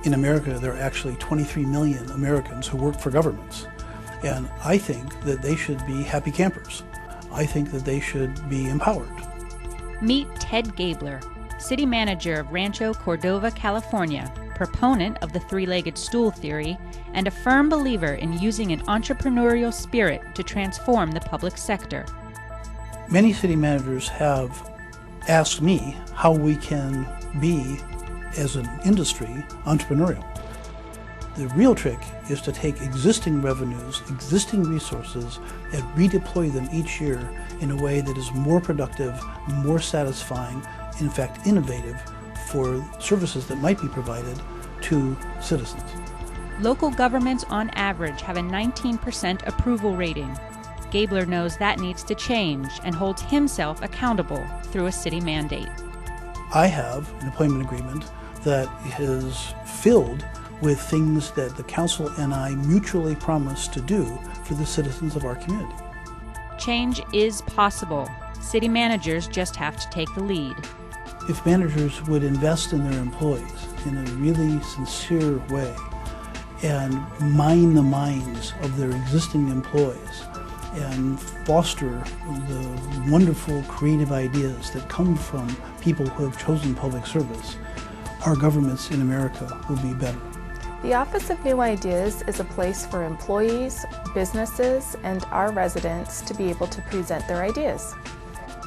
In America, there are actually 23 million Americans who work for governments. And I think that they should be happy campers. I think that they should be empowered. Meet Ted Gabler, City Manager of Rancho Cordova, California, proponent of the three-legged stool theory, and a firm believer in using an entrepreneurial spirit to transform the public sector. Many city managers have asked me how we can be, as an industry, entrepreneurial. The real trick is to take existing revenues, existing resources, and redeploy them each year in a way that is more productive, more satisfying, in fact innovative, for services that might be provided to citizens. Local governments on average have a 19% approval rating. Gabler knows that needs to change and holds himself accountable through a city mandate. I have an employment agreement that is filled with things that the council and I mutually promise to do for the citizens of our community. Change is possible. City managers just have to take the lead. If managers would invest in their employees in a really sincere way and mine the minds of their existing employees and foster the wonderful creative ideas that come from people who have chosen public service, our governments in America will be better. The Office of New Ideas is a place for employees, businesses, and our residents to be able to present their ideas.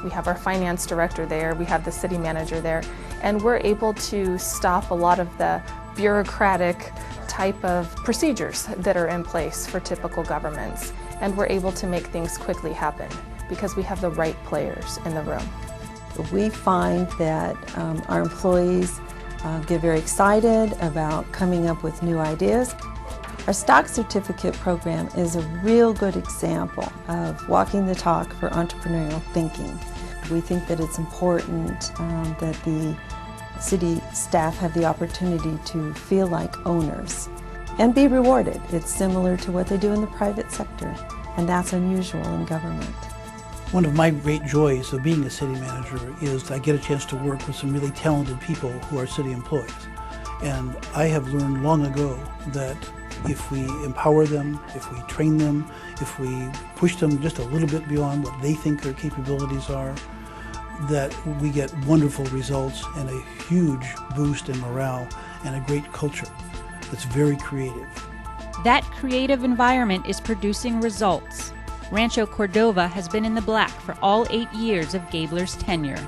We have our finance director there, we have the city manager there, and we're able to stop a lot of the bureaucratic type of procedures that are in place for typical governments. And we're able to make things quickly happen because we have the right players in the room. We find that our employees get very excited about coming up with new ideas. Our stock certificate program is a real good example of walking the talk for entrepreneurial thinking. We think that it's important that the city staff have the opportunity to feel like owners and be rewarded. It's similar to what they do in the private sector, and that's unusual in government. One of my great joys of being a city manager is that I get a chance to work with some really talented people who are city employees. And I have learned long ago that if we empower them, if we train them, if we push them just a little bit beyond what they think their capabilities are, that we get wonderful results and a huge boost in morale and a great culture that's very creative. That creative environment is producing results. Rancho Cordova has been in the black for all 8 years of Gabler's tenure.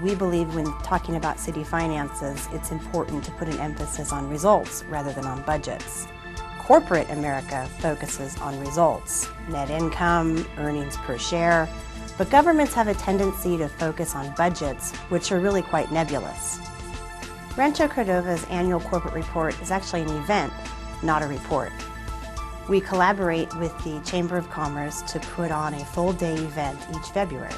We believe when talking about city finances, it's important to put an emphasis on results rather than on budgets. Corporate America focuses on results, net income, earnings per share, but governments have a tendency to focus on budgets, which are really quite nebulous. Rancho Cordova's annual corporate report is actually an event, not a report. We collaborate with the Chamber of Commerce to put on a full-day event each February.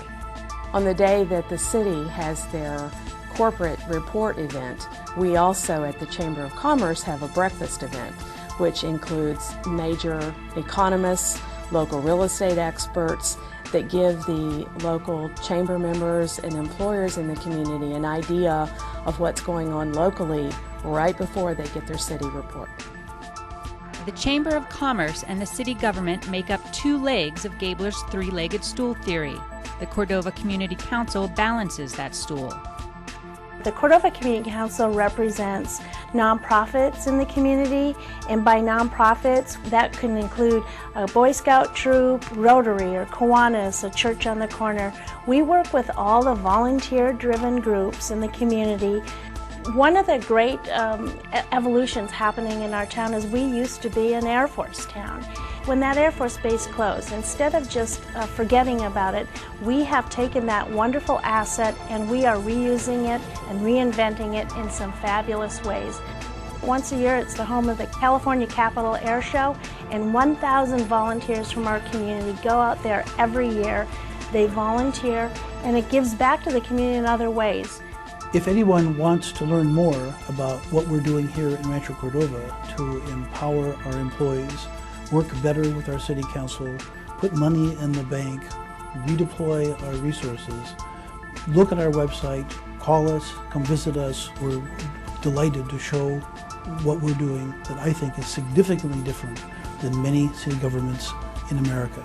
On the day that the city has their corporate report event, we also at the Chamber of Commerce have a breakfast event, which includes major economists, local real estate experts that give the local chamber members and employers in the community an idea of what's going on locally right before they get their city report. The Chamber of Commerce and the city government make up 2 legs of Gabler's three-legged stool theory. The Cordova Community Council balances that stool. The Cordova Community Council represents nonprofits in the community, and by nonprofits, that can include a Boy Scout troop, Rotary, or Kiwanis, a church on the corner. We work with all the volunteer-driven groups in the community. One of the great evolutions happening in our town is we used to be an Air Force town. When that Air Force base closed, instead of just forgetting about it, we have taken that wonderful asset and we are reusing it and reinventing it in some fabulous ways. Once a year, it's the home of the California Capitol Air Show, and 1,000 volunteers from our community go out there every year. They volunteer, and it gives back to the community in other ways. If anyone wants to learn more about what we're doing here in Rancho Cordova to empower our employees, work better with our city council, put money in the bank, redeploy our resources, look at our website, call us, come visit us. We're delighted to show what we're doing that I think is significantly different than many city governments in America.